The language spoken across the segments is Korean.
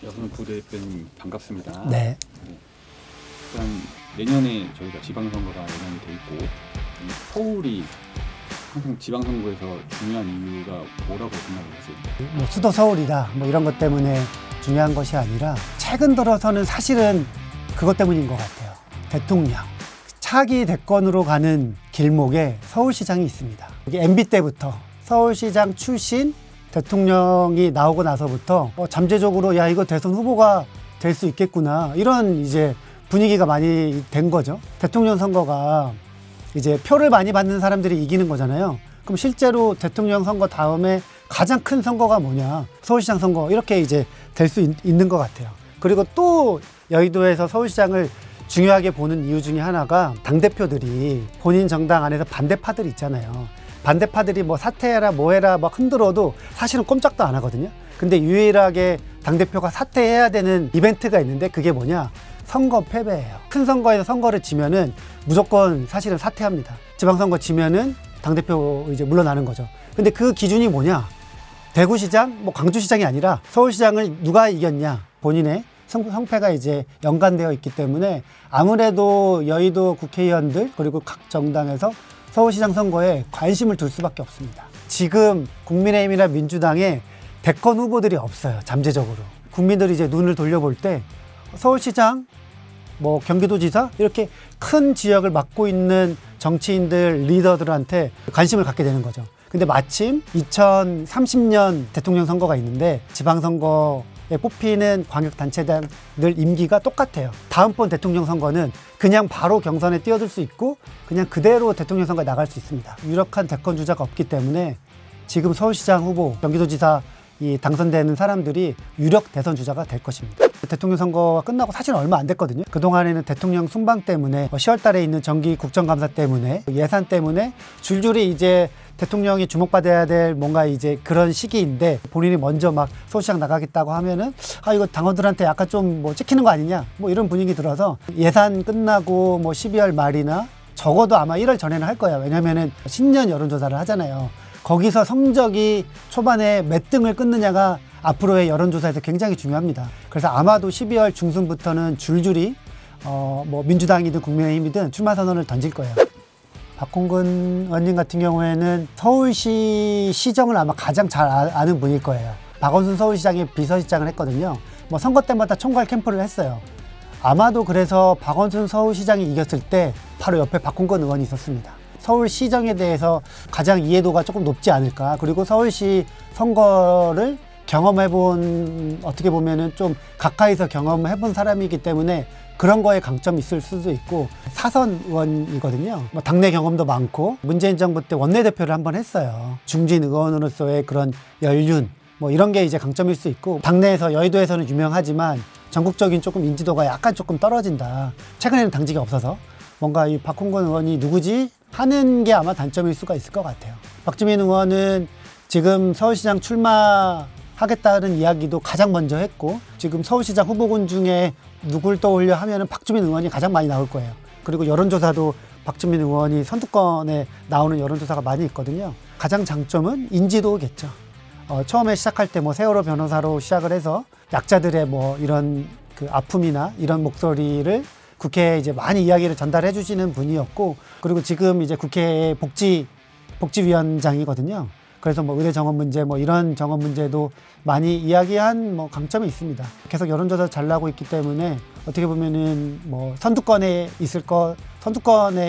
여성 부대표님 반갑습니다. 네. 일단 내년에 저희가 지방선거가 예정이 돼 있고 이 서울이 항상 지방선거에서 중요한 이유가 뭐라고 생각을 하세요? 뭐 수도 서울이다 뭐 이런 것 때문에 중요한 것이 아니라 최근 들어서는 사실은 그것 때문인 것 같아요. 대통령 차기 대권으로 가는 길목에 서울시장이 있습니다. 이게 MB 때부터 서울시장 출신 대통령이 나오고 나서부터 잠재적으로 야 이거 대선 후보가 될 수 있겠구나 이런 이제 분위기가 많이 된 거죠. 대통령 선거가 이제 표를 많이 받는 사람들이 이기는 거잖아요. 그럼 실제로 대통령 선거 다음에 가장 큰 선거가 뭐냐? 서울시장 선거 이렇게 이제 될 수 있는 것 같아요. 그리고 또 여의도에서 서울시장을 중요하게 보는 이유 중에 하나가 당대표들이 본인 정당 안에서 반대파들 있잖아요. 반대파들이 뭐 사퇴해라 뭐해라 막 흔들어도 사실은 꼼짝도 안 하거든요. 근데 유일하게 당대표가 사퇴해야 되는 이벤트가 있는데 그게 뭐냐? 선거 패배예요. 큰 선거에서 선거를 지면은 무조건 사실은 사퇴합니다. 지방선거 지면은 당대표 이제 물러나는 거죠. 근데 그 기준이 뭐냐? 대구시장, 뭐 광주시장이 아니라 서울시장을 누가 이겼냐? 본인의 성패가 이제 연관되어 있기 때문에 아무래도 여의도 국회의원들 그리고 각 정당에서 서울시장 선거에 관심을 둘 수밖에 없습니다. 지금 국민의힘이나 민주당에 대권 후보들이 없어요. 잠재적으로. 국민들이 이제 눈을 돌려볼 때 서울시장, 뭐 경기도지사 이렇게 큰 지역을 맡고 있는 정치인들, 리더들한테 관심을 갖게 되는 거죠. 근데 마침 2030년 대통령 선거가 있는데 지방선거에 뽑히는 광역단체장들 임기가 똑같아요. 다음번 대통령 선거는 그냥 바로 경선에 뛰어들 수 있고 그냥 그대로 대통령 선거에 나갈 수 있습니다. 유력한 대권 주자가 없기 때문에 지금 서울시장 후보, 경기도지사 이 당선되는 사람들이 유력 대선 주자가 될 것입니다. 대통령 선거가 끝나고 사실 얼마 안 됐거든요. 그동안에는 대통령 순방 때문에 10월 달에 있는 정기 국정감사 때문에 예산 때문에 줄줄이 이제 대통령이 주목받아야 될 뭔가 이제 그런 시기인데 본인이 먼저 막 서울시장 나가겠다고 하면은 이거 당원들한테 약간 좀 뭐 찍히는 거 아니냐 뭐 이런 분위기 들어서 예산 끝나고 뭐 12월 말이나 적어도 아마 1월 전에는 할 거예요. 왜냐면은 신년 여론조사를 하잖아요. 거기서 성적이 초반에 몇 등을 끊느냐가 앞으로의 여론조사에서 굉장히 중요합니다. 그래서 아마도 12월 중순부터는 줄줄이 뭐 민주당이든 국민의힘이든 출마 선언을 던질 거예요. 박홍근 의원님 같은 경우에는 서울시 시정을 아마 가장 잘 아는 분일 거예요. 박원순 서울시장이 비서실장을 했거든요. 뭐 선거 때마다 총괄 캠프를 했어요. 아마도 그래서 박원순 서울시장이 이겼을 때 바로 옆에 박홍근 의원이 있었습니다. 서울시정에 대해서 가장 이해도가 조금 높지 않을까. 그리고 서울시 선거를 경험해본, 어떻게 보면은 좀 가까이서 경험해본 사람이기 때문에 그런 거에 강점이 있을 수도 있고, 사선 의원이거든요. 뭐 당내 경험도 많고, 문재인 정부 때 원내대표를 한번 했어요. 중진 의원으로서의 그런 연륜, 뭐 이런 게 이제 강점일 수 있고, 당내에서 여의도에서는 유명하지만 전국적인 조금 인지도가 약간 조금 떨어진다. 최근에는 당직이 없어서. 뭔가 이 박홍근 의원이 누구지? 하는 게 아마 단점일 수가 있을 것 같아요. 박주민 의원은 지금 서울시장 출마하겠다는 이야기도 가장 먼저 했고, 지금 서울시장 후보군 중에 누굴 떠올려 하면은 박주민 의원이 가장 많이 나올 거예요. 그리고 여론조사도 박주민 의원이 선두권에 나오는 여론조사가 많이 있거든요. 가장 장점은 인지도겠죠. 처음에 시작할 때 뭐 세월호 변호사로 시작을 해서 약자들의 뭐 이런 그 아픔이나 이런 목소리를 국회에 이제 많이 이야기를 전달해 주시는 분이었고, 그리고 지금 이제 국회의 복지위원장이거든요. 그래서 뭐 의대 정원 문제 뭐 이런 정원 문제도 많이 이야기한 뭐 강점이 있습니다. 계속 여론조사 잘 나오고 있기 때문에 어떻게 보면은 뭐 선두권에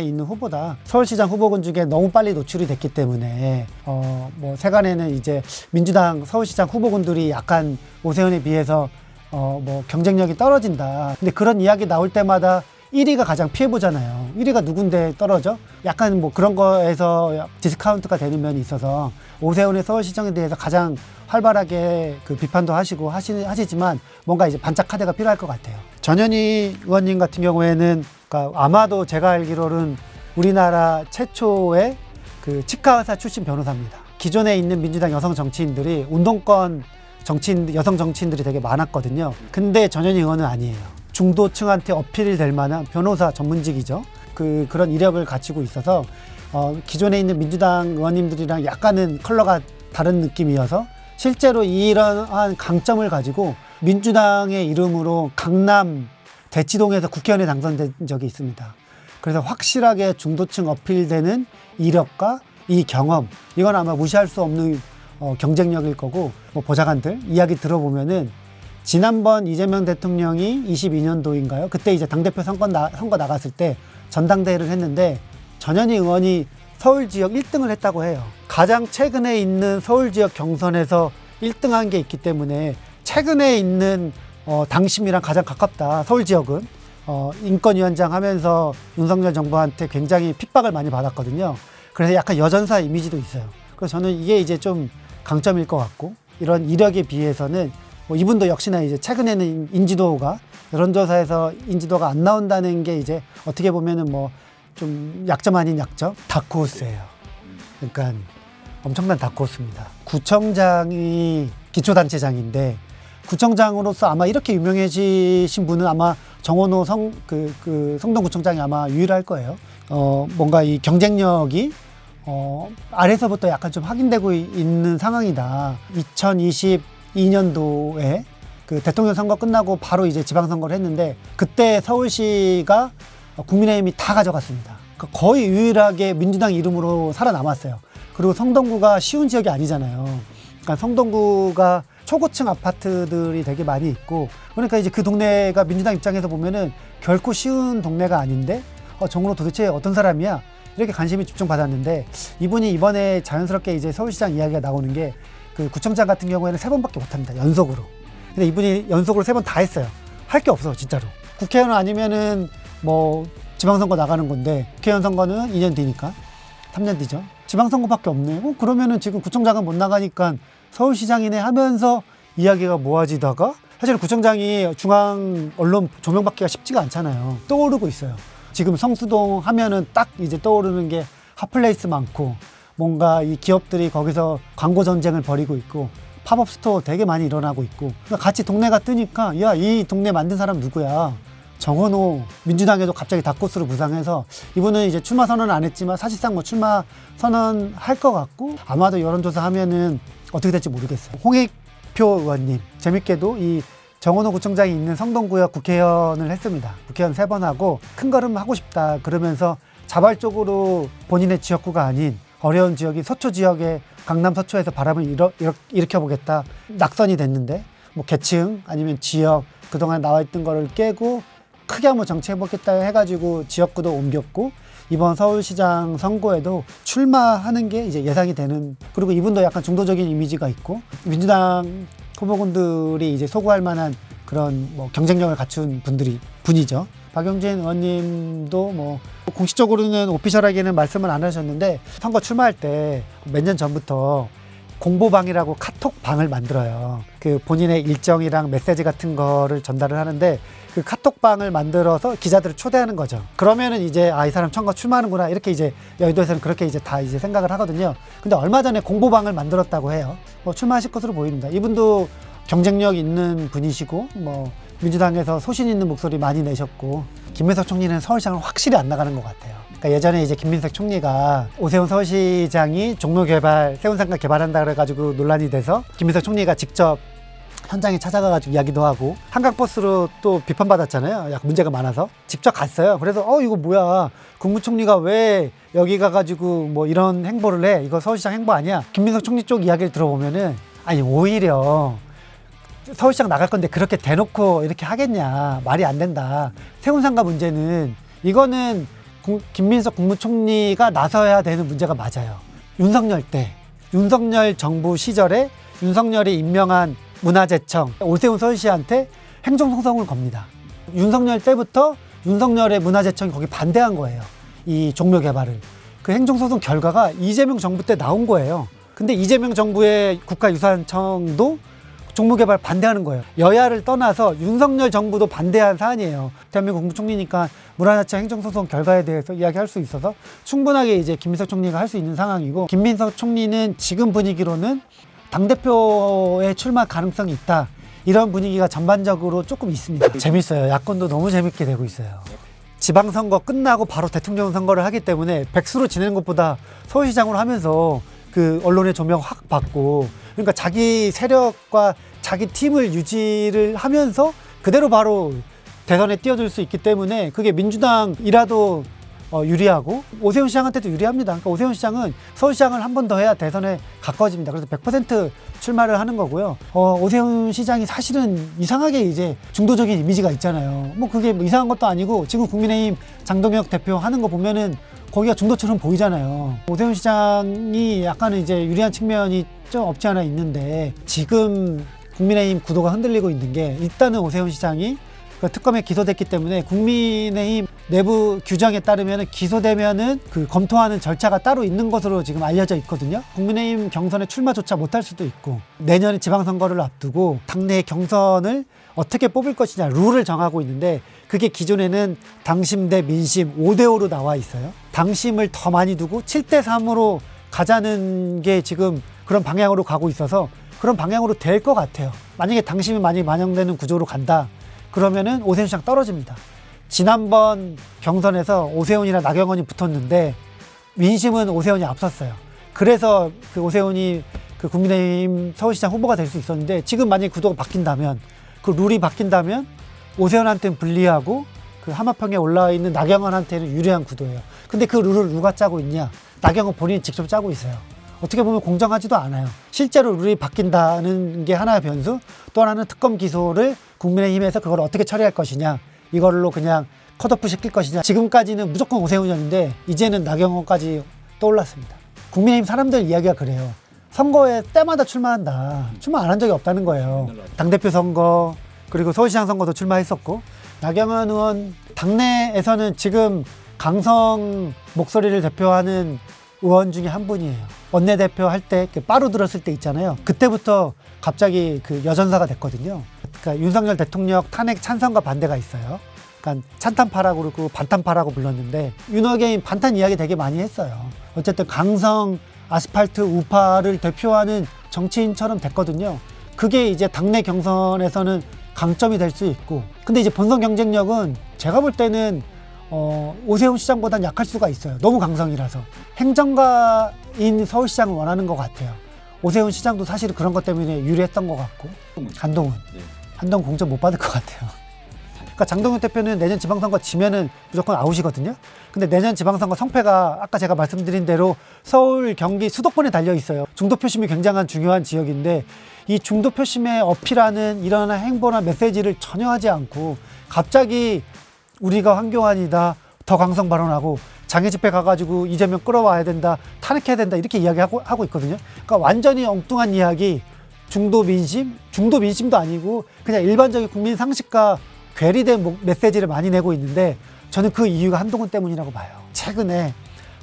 있는 후보다. 서울시장 후보군 중에 너무 빨리 노출이 됐기 때문에 뭐 세간에는 이제 민주당 서울시장 후보군들이 약간 오세훈에 비해서 뭐 경쟁력이 떨어진다. 근데 그런 이야기 나올 때마다 1위가 가장 피해보잖아요. 1위가 누군데 떨어져? 약간 뭐 그런 거에서 디스카운트가 되는 면이 있어서 오세훈의 서울시장에 대해서 가장 활발하게 그 비판도 하시지만 뭔가 이제 반짝 카드가 필요할 것 같아요. 전현희 의원님 같은 경우에는 그러니까 아마도 제가 알기로는 우리나라 최초의 그 치과의사 출신 변호사입니다. 기존에 있는 민주당 여성 정치인들이 운동권 여성 정치인들이 되게 많았거든요. 근데 전현희 의원은 아니에요. 중도층한테 어필이 될 만한 변호사 전문직이죠. 그런 이력을 갖추고 있어서 기존에 있는 민주당 의원님들이랑 약간은 컬러가 다른 느낌이어서 실제로 이러한 강점을 가지고 민주당의 이름으로 강남 대치동에서 국회의원에 당선된 적이 있습니다. 그래서 확실하게 중도층 어필되는 이력과 이 경험, 이건 아마 무시할 수 없는 경쟁력일 거고, 뭐 보좌관들 이야기 들어보면은 지난번 이재명 대통령이 22년도인가요? 그때 이제 당대표 선거 나갔을 때 전당대회를 했는데 전현희 의원이 서울 지역 1등을 했다고 해요. 가장 최근에 있는 서울 지역 경선에서 1등한 게 있기 때문에 최근에 있는 당심이랑 가장 가깝다. 서울 지역은 인권위원장 하면서 윤석열 정부한테 굉장히 핍박을 많이 받았거든요. 그래서 약간 여전사 이미지도 있어요. 그래서 저는 이게 이제 좀 강점일 것 같고, 이런 이력에 비해서는 뭐 이분도 역시나 이제 최근에는 인지도가 여론조사에서 인지도가 안 나온다는 게 이제 어떻게 보면은 뭐 좀 약점 아닌 약점? 다크호스예요. 그러니까 엄청난 다크호스입니다. 구청장이 기초단체장인데 구청장으로서 아마 이렇게 유명해지신 분은 아마 정원호 성동구청장이 아마 유일할 거예요. 뭔가 이 경쟁력이 아래서부터 약간 좀 확인되고 있는 상황이다. 2022년도에 그 대통령 선거 끝나고 바로 이제 지방선거를 했는데 그때 서울시가 국민의힘이 다 가져갔습니다. 거의 유일하게 민주당 이름으로 살아남았어요. 그리고 성동구가 쉬운 지역이 아니잖아요. 그러니까 성동구가 초고층 아파트들이 되게 많이 있고, 그러니까 이제 그 동네가 민주당 입장에서 보면은 결코 쉬운 동네가 아닌데 정으로 도대체 어떤 사람이야? 이렇게 관심이 집중받았는데, 이분이 이번에 자연스럽게 이제 서울시장 이야기가 나오는 게 그 구청장 같은 경우에는 3번밖에 못합니다. 연속으로. 근데 이분이 연속으로 3번 다 했어요. 할 게 없어, 진짜로. 국회의원 아니면은 뭐 지방선거 나가는 건데, 국회의원 선거는 2년 뒤니까 3년 뒤죠. 지방선거밖에 없네. 그러면은 지금 구청장은 못 나가니까 서울시장이네 하면서 이야기가 모아지다가, 사실 구청장이 중앙 언론 조명받기가 쉽지가 않잖아요. 떠오르고 있어요. 지금 성수동 하면은 딱 이제 떠오르는 게 핫플레이스 많고, 뭔가 이 기업들이 거기서 광고 전쟁을 벌이고 있고, 팝업 스토어 되게 많이 일어나고 있고, 그러니까 같이 동네가 뜨니까 야, 이 동네 만든 사람 누구야? 정원호. 민주당에도 갑자기 다코스로 부상해서 이분은 이제 출마 선언은 안 했지만 사실상 뭐 출마 선언할 것 같고, 아마도 여론조사 하면은 어떻게 될지 모르겠어요. 홍익표 의원님, 재밌게도 이 정원호 구청장이 있는 성동구역 국회의원을 했습니다. 국회의원 3번 하고 큰 걸음 하고 싶다 그러면서 자발적으로 본인의 지역구가 아닌 어려운 지역인 서초 지역에 강남 서초에서 바람을 일으켜보겠다. 낙선이 됐는데 뭐 계층 아니면 지역 그동안 나와있던 거를 깨고 크게 한번 정치해보겠다 해가지고 지역구도 옮겼고, 이번 서울시장 선거에도 출마하는 게 이제 예상이 되는, 그리고 이분도 약간 중도적인 이미지가 있고 민주당 후보군들이 이제 소구할 만한 그런 뭐 경쟁력을 갖춘 분이죠. 박용진 의원님도 뭐 공식적으로는 오피셜하게는 말씀을 안 하셨는데, 선거 출마할 때 몇 년 전부터 공보방이라고 카톡방을 만들어요. 그 본인의 일정이랑 메시지 같은 거를 전달을 하는데, 그 카톡방을 만들어서 기자들을 초대하는 거죠. 그러면은 이제 이 사람 선거 출마하는구나, 이렇게 이제 여의도에서는 그렇게 이제 다 이제 생각을 하거든요. 근데 얼마 전에 공보방을 만들었다고 해요. 출마하실 것으로 보입니다. 이분도 경쟁력 있는 분이시고, 뭐 민주당에서 소신 있는 목소리 많이 내셨고, 김민석 총리는 서울시장을 확실히 안 나가는 것 같아요. 그러니까 예전에 이제 김민석 총리가 오세훈 서울시장이 종로 개발, 세운상가 개발한다 그래가지고 논란이 돼서 김민석 총리가 직접 현장에 찾아가가지고 이야기도 하고, 한강버스로 또 비판받았잖아요. 약간 문제가 많아서 직접 갔어요. 그래서 이거 뭐야, 국무총리가 왜 여기 가가지고 뭐 이런 행보를 해, 이거 서울시장 행보 아니야. 김민석 총리 쪽 이야기를 들어보면은 아니 오히려 서울시장 나갈 건데 그렇게 대놓고 이렇게 하겠냐, 말이 안 된다. 세운상가 문제는 이거는 김민석 국무총리가 나서야 되는 문제가 맞아요. 윤석열 정부 시절에 윤석열이 임명한 문화재청 오세훈 서울시한테 행정소송을 겁니다. 윤석열 때부터 윤석열의 문화재청이 거기 반대한 거예요. 이 종묘 개발을. 그 행정소송 결과가 이재명 정부 때 나온 거예요. 근데 이재명 정부의 국가유산청도 종묘개발 반대하는 거예요. 여야를 떠나서 윤석열 정부도 반대한 사안이에요. 대한민국 국무총리니까 문화재청 행정소송 결과에 대해서 이야기할 수 있어서 충분하게 이제 김민석 총리가 할 수 있는 상황이고, 김민석 총리는 지금 분위기로는 당대표에 출마 가능성이 있다, 이런 분위기가 전반적으로 조금 있습니다. 재밌어요. 야권도 너무 재밌게 되고 있어요. 지방선거 끝나고 바로 대통령 선거를 하기 때문에 백수로 지내는 것보다 서울시장으로 하면서 그 언론의 조명 확 받고, 그러니까 자기 세력과 자기 팀을 유지를 하면서 그대로 바로 대선에 뛰어들 수 있기 때문에 그게 민주당이라도 유리하고 오세훈 시장한테도 유리합니다. 그러니까 오세훈 시장은 서울시장을 한 번 더 해야 대선에 가까워집니다. 그래서 100% 출마를 하는 거고요. 오세훈 시장이 사실은 이상하게 이제 중도적인 이미지가 있잖아요. 뭐 그게 뭐 이상한 것도 아니고 지금 국민의힘 장동혁 대표 하는 거 보면은 거기가 중도처럼 보이잖아요. 오세훈 시장이 약간은 이제 유리한 측면이 좀 없지 않아 있는데 지금 국민의힘 구도가 흔들리고 있는 게 일단은 오세훈 시장이 그 특검에 기소됐기 때문에 국민의힘 내부 규정에 따르면 기소되면은 그 검토하는 절차가 따로 있는 것으로 지금 알려져 있거든요. 국민의힘 경선에 출마조차 못할 수도 있고 내년에 지방선거를 앞두고 당내 경선을 어떻게 뽑을 것이냐 룰을 정하고 있는데 그게 기존에는 당심 대 민심 5대5로 나와 있어요. 당심을 더 많이 두고 7대3으로 가자는 게 지금 그런 방향으로 가고 있어서 그런 방향으로 될 것 같아요. 만약에 당심이 많이 반영되는 구조로 간다. 그러면은 오세훈 시장 떨어집니다. 지난번 경선에서 오세훈이랑 나경원이 붙었는데 민심은 오세훈이 앞섰어요. 그래서 그 오세훈이 그 국민의힘 서울시장 후보가 될 수 있었는데 지금 만약에 구도가 바뀐다면 그 룰이 바뀐다면 오세훈한테는 불리하고 그 하마평에 올라와 있는 나경원한테는 유리한 구도예요. 근데 그 룰을 누가 짜고 있냐? 나경원 본인이 직접 짜고 있어요. 어떻게 보면 공정하지도 않아요. 실제로 룰이 바뀐다는 게 하나의 변수, 또 하나는 특검 기소를 국민의힘에서 그걸 어떻게 처리할 것이냐, 이걸로 그냥 컷오프 시킬 것이냐. 지금까지는 무조건 오세훈이었는데 이제는 나경원까지 떠올랐습니다. 국민의힘 사람들 이야기가 그래요. 선거에 때마다 출마한다. 출마 안 한 적이 없다는 거예요. 당대표 선거, 그리고 서울시장 선거도 출마했었고, 나경원 의원 당내에서는 지금 강성 목소리를 대표하는 의원 중에 한 분이에요. 원내대표 할 때 빠루 들었을 때 있잖아요. 그때부터 갑자기 그 여전사가 됐거든요. 그러니까 윤석열 대통령 탄핵 찬성과 반대가 있어요. 그러니까 찬탄파라고 그러고 반탄파라고 불렀는데 윤호개인 반탄 이야기 되게 많이 했어요. 어쨌든 강성 아스팔트 우파를 대표하는 정치인처럼 됐거든요. 그게 이제 당내 경선에서는 강점이 될 수 있고, 근데 이제 본선 경쟁력은 제가 볼 때는 오세훈 시장보단 약할 수가 있어요. 너무 강성이라서. 행정가인 서울시장을 원하는 것 같아요. 오세훈 시장도 사실 그런 것 때문에 유리했던 것 같고. 한동훈. 네. 한동훈 공천 못 받을 것 같아요. 그러니까 장동혁 대표는 내년 지방선거 지면은 무조건 아웃이거든요. 근데 내년 지방선거 성패가 아까 제가 말씀드린 대로 서울, 경기, 수도권에 달려 있어요. 중도 표심이 굉장한 중요한 지역인데 이 중도 표심에 어필하는 이런 행보나 메시지를 전혀 하지 않고 갑자기 우리가 황교안이다, 더 강성 발언하고 장애 집회 가가지고 이재명 끌어와야 된다, 탄핵해야 된다 이렇게 이야기하고 있거든요. 그러니까 완전히 엉뚱한 이야기, 중도 민심도 아니고 그냥 일반적인 국민 상식과 괴리된 메시지를 많이 내고 있는데 저는 그 이유가 한동훈 때문이라고 봐요. 최근에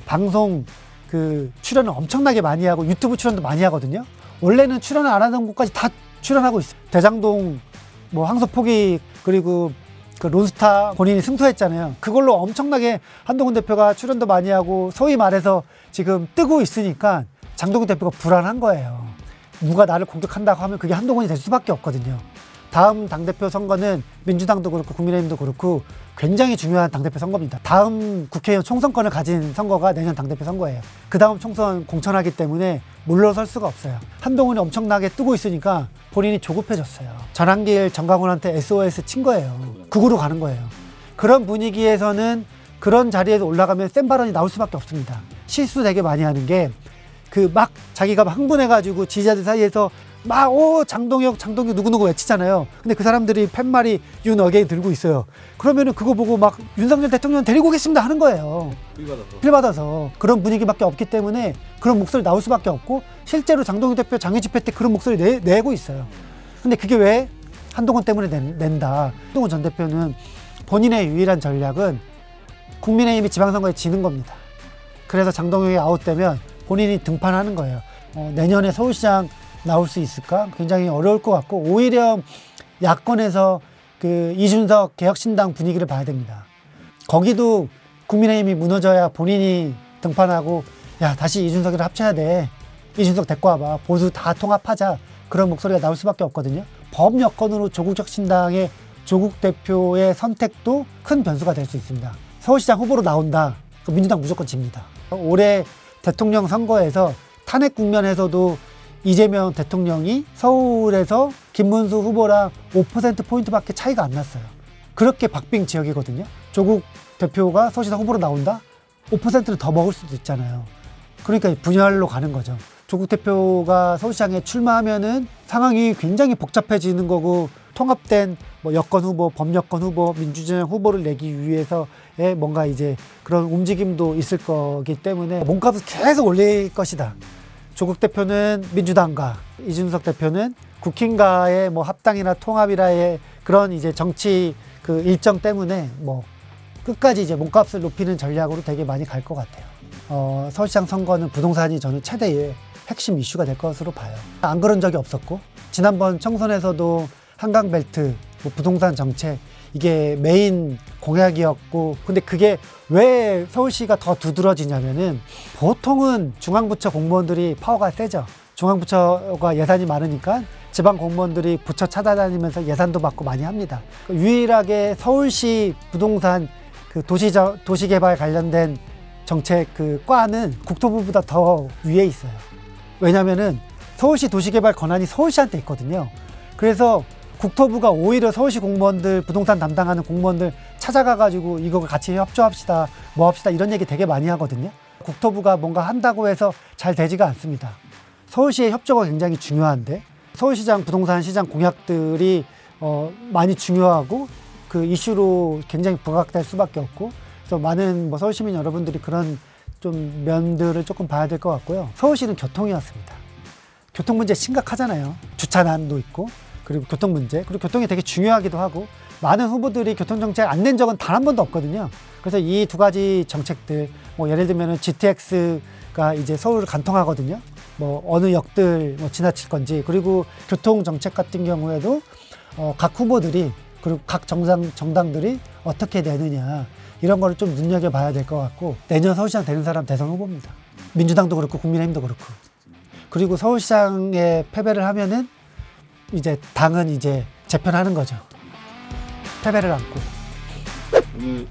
방송 그 출연을 엄청나게 많이 하고 유튜브 출연도 많이 하거든요. 원래는 출연을 안 하던 곳까지 다 출연하고 있어요. 대장동, 뭐 항소 포기, 그리고 그 론스타 본인이 승소했잖아요. 그걸로 엄청나게 한동훈 대표가 출연도 많이 하고 소위 말해서 지금 뜨고 있으니까 장동훈 대표가 불안한 거예요. 누가 나를 공격한다고 하면 그게 한동훈이 될 수밖에 없거든요. 다음 당대표 선거는 민주당도 그렇고 국민의힘도 그렇고 굉장히 중요한 당대표 선거입니다. 다음 국회의원 총선권을 가진 선거가 내년 당대표 선거예요. 그 다음 총선 공천하기 때문에 물러설 수가 없어요. 한동훈이 엄청나게 뜨고 있으니까 본인이 조급해졌어요. 전한길 정강훈한테 SOS 친 거예요. 극으로 가는 거예요. 그런 분위기에서는 그런 자리에서 올라가면 센 발언이 나올 수밖에 없습니다. 실수 되게 많이 하는 게 그 막 자기가 막 흥분해가지고 지지자들 사이에서 막 장동혁 누구누구 외치잖아요. 근데 그 사람들이 팻말이 윤 어게인 들고 있어요. 그러면은 그거 보고 막 윤석열 대통령 데리고 오겠습니다 하는 거예요. 필 받아서. 그런 분위기밖에 없기 때문에 그런 목소리 나올 수밖에 없고 실제로 장동혁 대표 장애 집회 때 그런 목소리 내고 있어요. 근데 그게 왜 한동훈 때문에 낸다. 한동훈 전 대표는 본인의 유일한 전략은 국민의힘이 지방선거에 지는 겁니다. 그래서 장동혁이 아웃되면 본인이 등판하는 거예요. 내년에 서울시장 나올 수 있을까? 굉장히 어려울 것 같고 오히려 야권에서 그 이준석 개혁신당 분위기를 봐야 됩니다. 거기도 국민의힘이 무너져야 본인이 등판하고 야 다시 이준석이랑 합쳐야 돼. 이준석 데리고 와봐. 보수 다 통합하자. 그런 목소리가 나올 수밖에 없거든요. 법 여건으로 조국 혁신당의 조국 대표의 선택도 큰 변수가 될 수 있습니다. 서울시장 후보로 나온다. 민주당 무조건 집니다. 올해 대통령 선거에서 탄핵 국면에서도 이재명 대통령이 서울에서 김문수 후보랑 5%포인트밖에 차이가 안 났어요. 그렇게 박빙 지역이거든요. 조국 대표가 서울시장 후보로 나온다? 5%를 더 먹을 수도 있잖아요. 그러니까 분열로 가는 거죠. 조국 대표가 서울시장에 출마하면은 상황이 굉장히 복잡해지는 거고, 통합된 뭐 여권 후보, 범여권 후보, 민주진영 후보를 내기 위해서의 뭔가 이제 그런 움직임도 있을 거기 때문에 몸값을 계속 올릴 것이다. 조국 대표는 민주당과 이준석 대표는 국힘과의 뭐 합당이나 통합이라의 그런 이제 정치 그 일정 때문에 뭐 끝까지 이제 몸값을 높이는 전략으로 되게 많이 갈 것 같아요. 서울시장 선거는 부동산이 저는 최대의 핵심 이슈가 될 것으로 봐요. 안 그런 적이 없었고, 지난번 총선에서도 한강벨트, 뭐 부동산 정책, 이게 메인 공약이었고, 근데 그게 왜 서울시가 더 두드러지냐면은 보통은 중앙부처 공무원들이 파워가 세죠. 중앙부처가 예산이 많으니까 지방 공무원들이 부처 찾아다니면서 예산도 받고 많이 합니다. 유일하게 서울시 부동산 그 도시개발 관련된 정책 그 과는 국토부보다 더 위에 있어요. 왜냐면은 서울시 도시개발 권한이 서울시한테 있거든요. 그래서 국토부가 오히려 서울시 공무원들, 부동산 담당하는 공무원들 찾아가가지고 이거 같이 협조합시다, 뭐 합시다, 이런 얘기 되게 많이 하거든요. 국토부가 뭔가 한다고 해서 잘 되지가 않습니다. 서울시의 협조가 굉장히 중요한데, 서울시장 부동산 시장 공약들이 많이 중요하고 그 이슈로 굉장히 부각될 수밖에 없고, 그래서 많은 뭐 서울시민 여러분들이 그런 좀 면들을 조금 봐야 될 것 같고요. 서울시는 교통이었습니다. 교통 문제 심각하잖아요. 주차난도 있고, 그리고 교통 문제, 그리고 교통이 되게 중요하기도 하고, 많은 후보들이 교통정책 안 낸 적은 단 한 번도 없거든요. 그래서 이 두 가지 정책들, 뭐 예를 들면 GTX가 이제 서울을 관통하거든요. 뭐 어느 역들 뭐 지나칠 건지, 그리고 교통정책 같은 경우에도 각 후보들이, 그리고 각 정당들이 어떻게 내느냐, 이런 거를 좀 눈여겨봐야 될 것 같고, 내년 서울시장 되는 사람 대선 후보입니다. 민주당도 그렇고 국민의힘도 그렇고. 그리고 서울시장에 패배를 하면은 이제 당은 이제 재편하는 거죠. 패배를 안고. 오늘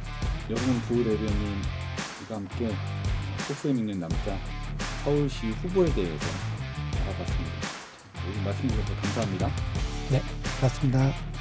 여러분 부대변인과 함께 속셈 있는 남자 서울시 후보에 대해서 알아봤습니다. 오늘 말씀 주셔서 감사합니다. 네, 고맙습니다.